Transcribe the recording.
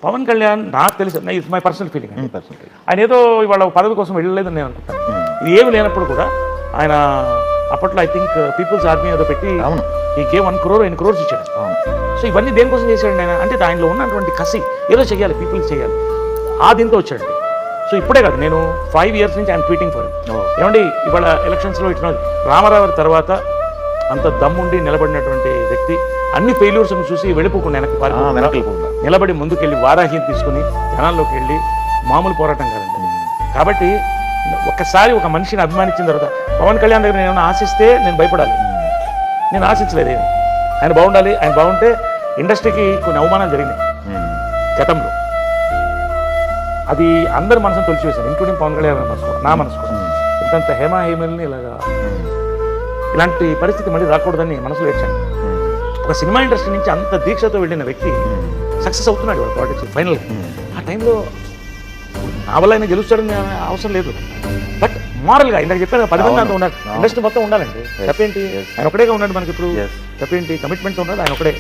పవన్ కళ్యాణ్ నాకు తెలుసు, it's my personal feeling. ఆయన ఏదో ఇవాళ పదవి కోసం వెళ్ళలేదని నేను అనుకుంటాను. ఇది ఏమి లేనప్పుడు కూడా ఆయన అప్పట్లో ఐ థింక్ పీపుల్స్ ఆర్మీ ఏదో పెట్టి ఈ గే 1 crore 8 crores ఇచ్చాడు. సో ఇవన్నీ దేనికోసం చేశాడు ఆయన అంటే ఆయనలో ఉన్నటువంటి కసి ఏదో చేయాలి, పీపుల్స్ చేయాలి, ఆ దీంతో వచ్చాడు. సో ఇప్పుడే కాదు, నేను 5 years నుంచి ఐఎమ్ ట్వీటింగ్ ఫర్ ఏమండి ఇవాళ ఎలక్షన్స్లో ఇట్లా రామారావు తర్వాత అంత దమ్ముండి నిలబడినటువంటి వ్యక్తి అన్ని ఫెయిల్యూర్స్ చూసి వెళ్ళిపోకుండా వెనక్కి నిలబడి ముందుకెళ్ళి వారాహిని తీసుకుని జనాల్లోకి వెళ్ళి మామూలు పోరాటం కాదండి. కాబట్టి ఒక్కసారి ఒక మనిషిని అభిమానించిన తర్వాత పవన్ కళ్యాణ్ దగ్గర నేను ఏమైనా ఆశిస్తే నేను భయపడాలి. నేను ఆశించలేదు ఏమి. ఆయన బాగుండాలి, ఆయన బాగుంటే ఇండస్ట్రీకి కొన్ని అవమానాలు జరిగినాయి గతంలో, అది అందరి మనసును తొలిచివేశాను, ఇంక్లూడింగ్ పవన్ కళ్యాణ్ మనసు కూడా, నా మనసు కూడా. ఇంతంత హేమల్ని ఇలాంటి పరిస్థితి మళ్ళీ రాకూడదని మనసులో ఏడ్చాను. ఒక సినిమా ఇండస్ట్రీ నుంచి అంత దీక్షతో వెళ్ళిన వ్యక్తి సక్సెస్ అవుతున్నాడు వాళ్ళ పాలిటిక్స్ ఫైనల్. ఆ టైంలో నా వల్ల ఆయన గెలుస్తాడని అవసరం లేదు, బట్ మారల్గా ఇందాక చెప్పాను 10 మంది అంత ఉండాలి, ఇండస్ట్రీ మొత్తం ఉండాలండి. తప్పేంటి, ఆయన ఒకటేగా ఉన్నాడు మనకి ఇప్పుడు, తప్పేంటి, కమిట్మెంట్ ఉన్నది ఆయన ఒకటే.